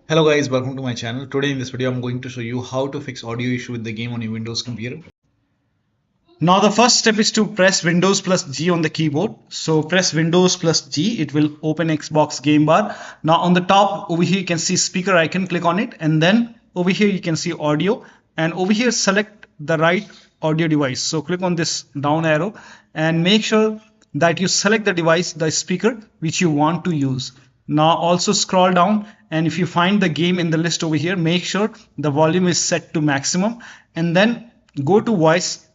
Hello guys, welcome to my channel. Today in this video I'm going to show you how to fix audio issue with the game on your Windows computer. Now the first step is to press Windows plus G on the keyboard. So press Windows plus G, it will open Xbox game bar. Now on the top over here you can see speaker icon, click on it, and then over here you can see audio, and over here select the right audio device. So click on this down arrow and make sure that you select the device, the speaker which you want to use. Now also scroll down, and if you find the game in the list over here, make sure the volume is set to maximum, and then go to voice.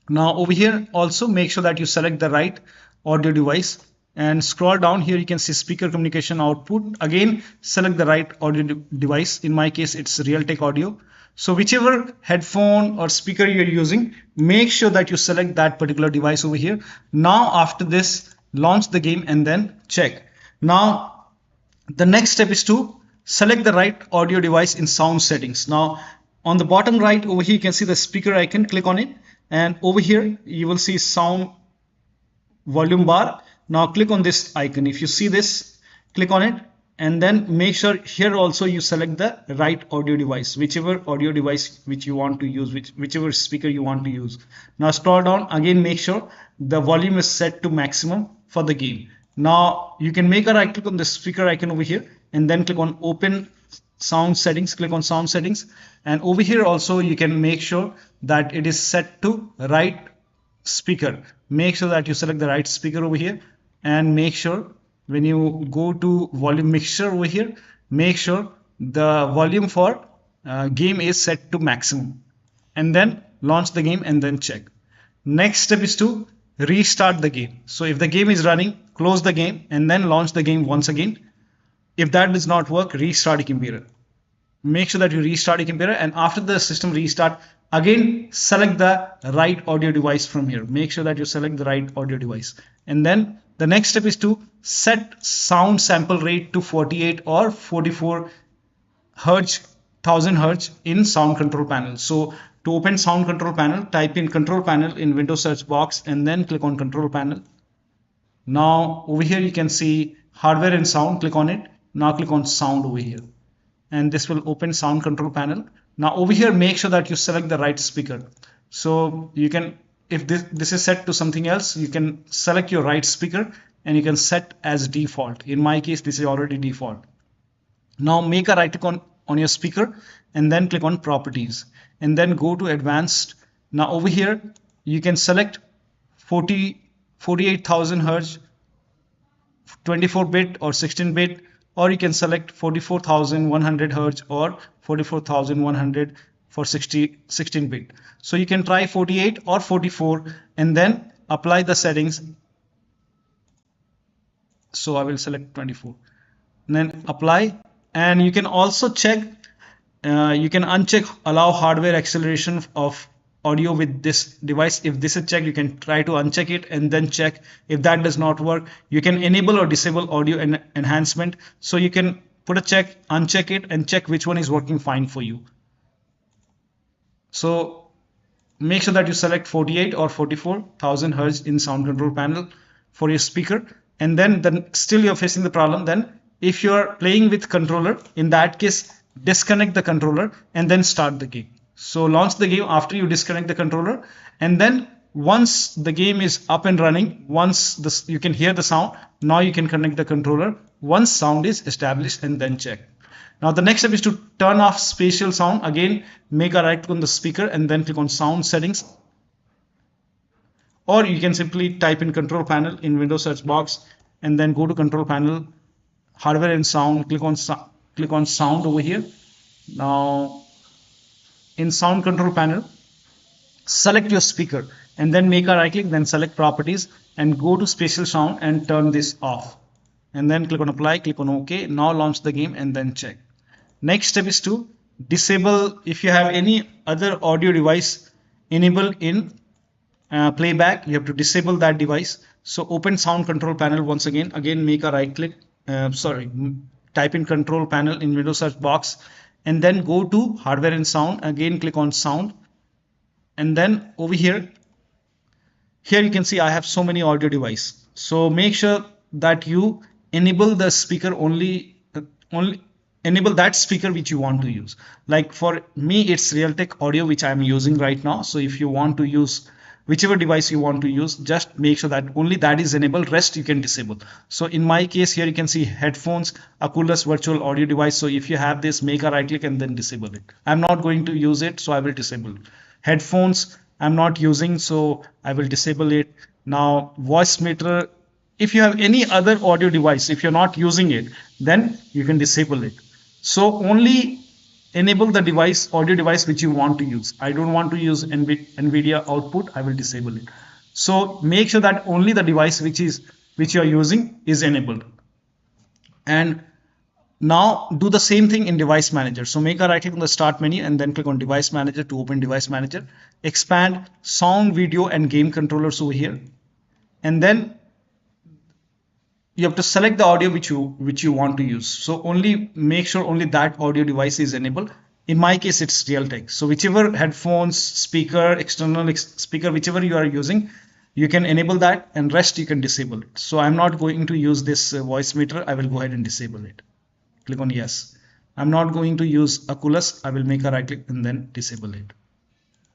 Now over here also make sure that you select the right audio device and scroll down. Here you can see speaker communication output. Again select the right audio device. In my case it's Realtek audio. So whichever headphone or speaker you're using, make sure that you select that particular device over here. Now after this, launch the game and then check. Now the next step is to select the right audio device in sound settings. Now on the bottom right over here you can see the speaker icon, click on it, and over here you will see sound volume bar. Now click on this icon. If you see this, click on it, and then make sure here also you select the right audio device, whichever audio device which you want to use, whichever speaker you want to use. Now scroll down, again make sure the volume is set to maximum for the game. Now you can make a right click on the speaker icon over here and then click on open sound settings, click on sound settings, and over here also you can make sure that it is set to right speaker. Make sure that you select the right speaker over here, and make sure when you go to volume mixture over here, make sure the volume for game is set to maximum, and then launch the game and then check. Next step is to restart the game. So if the game is running, close the game and then launch the game once again. If that does not work, restart your computer. Make sure that you restart your computer, and after the system restart, again select the right audio device from here. Make sure that you select the right audio device, and then the next step is to set sound sample rate to 48 or 44 hertz, 1000 hertz in sound control panel. So to open sound control panel, type in control panel in Windows search box and then click on control panel. Now over here you can see hardware and sound, click on it. Now click on sound over here, and this will open sound control panel. Now over here make sure that you select the right speaker. So you can, if this is set to something else, you can select your right speaker and you can set as default. In my case this is already default. Now make a right click on your speaker and then click on properties and then go to advanced. Now over here you can select 48,000 hertz, 24-bit or 16-bit, or you can select 44,100 hertz or 44,100 for 16-bit. So you can try 48 or 44 and then apply the settings. So I will select 24 and then apply, and you can also check, you can uncheck allow hardware acceleration of audio with this device. If this is checked, you can try to uncheck it and then check. If that does not work, you can enable or disable audio enhancement. So you can put a check, uncheck it, and check which one is working fine for you. So make sure that you select 48 or 44,000 hertz in sound control panel for your speaker, and then still you're facing the problem. Then if you're playing with controller, in that case disconnect the controller and then start the game. So launch the game after you disconnect the controller, and then once the game is up and running, once you can hear the sound, now you can connect the controller once sound is established and then check. Now the next step is to turn off spatial sound. Again make a right click on the speaker and then click on sound settings, or you can simply type in control panel in Windows search box and then go to control panel, hardware and sound, click on sound over here. Now in sound control panel, select your speaker and then make a right click, then select properties and go to spatial sound and turn this off, and then click on apply, click on OK. Now launch the game and then check. Next step is to disable, if you have any other audio device enabled in playback, you have to disable that device. So open sound control panel once again, make a right click, type in control panel in Windows search box and then go to hardware and sound, again click on sound, and then over here you can see I have so many audio device. So make sure that you enable the speaker only enable that speaker which you want to use. Like for me, it's Realtek audio which I'm using right now. So if you want to use whichever device you want to use, just make sure that only that is enabled, rest you can disable. So in my case here, you can see headphones, Oculus virtual audio device. So if you have this, make a right click and then disable it. I'm not going to use it, so I will disable it. Headphones I'm not using, so I will disable it. Now voicemeeter, if you have any other audio device, if you're not using it, then you can disable it. So only enable the device, audio device which you want to use. I don't want to use NVIDIA output, I will disable it. So make sure that only the device which you are using is enabled. And now do the same thing in device manager. So make a right click on the start menu and then click on device manager to open device manager. Expand sound, video and game controllers over here. And then you have to select the audio which you want to use. So only make sure only that audio device is enabled. In my case, it's Realtek. So whichever headphones, speaker, external speaker, whichever you are using, you can enable that, and rest you can disable it. So I'm not going to use this voice meter. I will go ahead and disable it. Click on yes. I'm not going to use Oculus. I will make a right click and then disable it.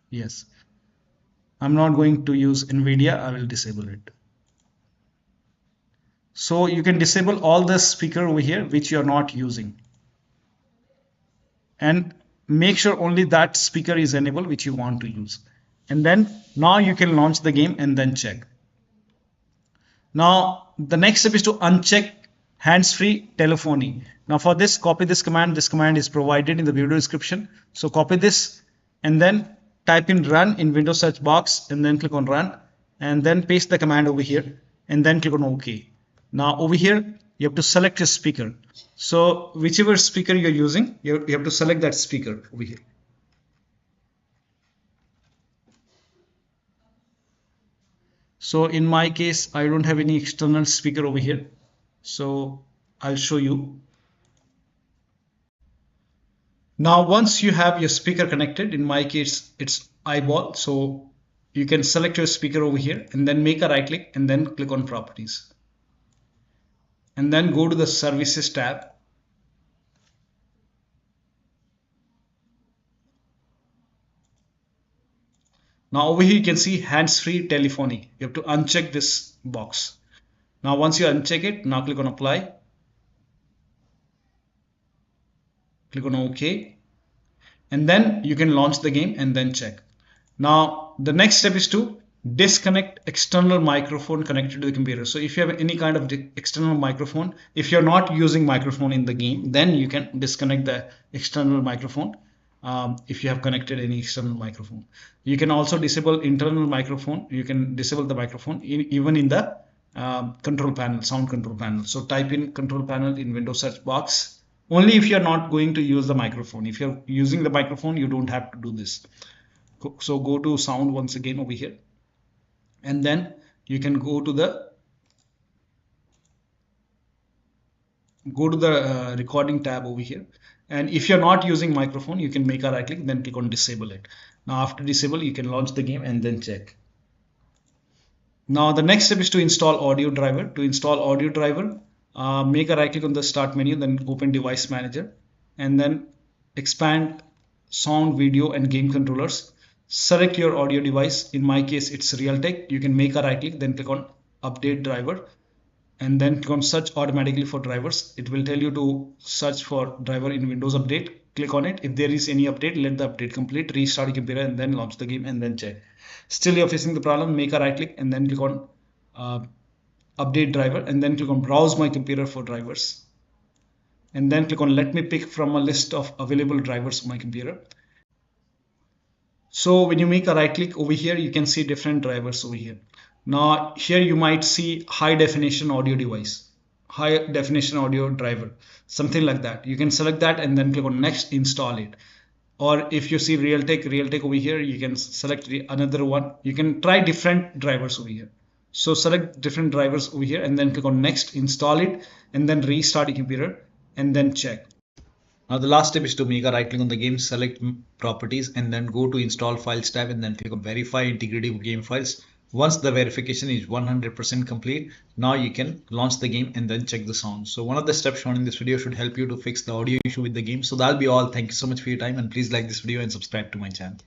Yes. I'm not going to use NVIDIA. I will disable it. So you can disable all the speaker over here which you are not using, and make sure only that speaker is enabled which you want to use. And then now you can launch the game and then check. Now the next step is to uncheck hands-free telephony. Now for this, copy this command. This command is provided in the video description. So copy this and then type in run in Windows search box and then click on run, and then paste the command over here and then click on OK. Now over here, you have to select your speaker. So whichever speaker you're using, you have to select that speaker over here. So in my case, I don't have any external speaker over here. So I'll show you. Now once you have your speaker connected, in my case, it's eyeball. So you can select your speaker over here and then make a right click and then click on properties. And then go to the services tab. Now over here you can see hands-free telephony. You have to uncheck this box. Now once you uncheck it, now click on apply. Click on OK. And then you can launch the game and then check. Now the next step is to disconnect external microphone connected to the computer. So if you have any kind of external microphone, if you're not using microphone in the game, then you can disconnect the external microphone. If you have connected any external microphone, you can also disable internal microphone. You can disable the microphone even in the control panel, sound control panel. So type in control panel in Windows search box. Only if you're not going to use the microphone. If you're using the microphone, you don't have to do this. So go to sound once again over here. And then you can go to the recording tab over here. And if you're not using microphone, you can make a right click, then click on disable it. Now after disable, you can launch the game and then check. Now the next step is to install audio driver. To install audio driver, make a right click on the start menu, then open device manager and then expand sound, video and game controllers. Select your audio device. In my case, it's Realtek. You can make a right click, then click on update driver and then click on search automatically for drivers. It will tell you to search for driver in Windows Update. Click on it. If there is any update, let the update complete, restart your computer and then launch the game and then check. Still you're facing the problem, make a right click and then click on update driver and then click on browse my computer for drivers and then click on let me pick from a list of available drivers on my computer. So when you make a right click over here, you can see different drivers over here. Now here you might see high definition audio device, high definition audio driver, something like that. You can select that and then click on next, install it. Or if you see Realtek over here, you can select another one. You can try different drivers over here. So select different drivers over here and then click on next, install it and then restart your computer and then check. Now the last step is to make a right click on the game, select properties and then go to install files tab and then click on verify integrity of game files. Once the verification is 100% complete, now you can launch the game and then check the sound. So one of the steps shown in this video should help you to fix the audio issue with the game. So that'll be all. Thank you so much for your time, and please like this video and subscribe to my channel.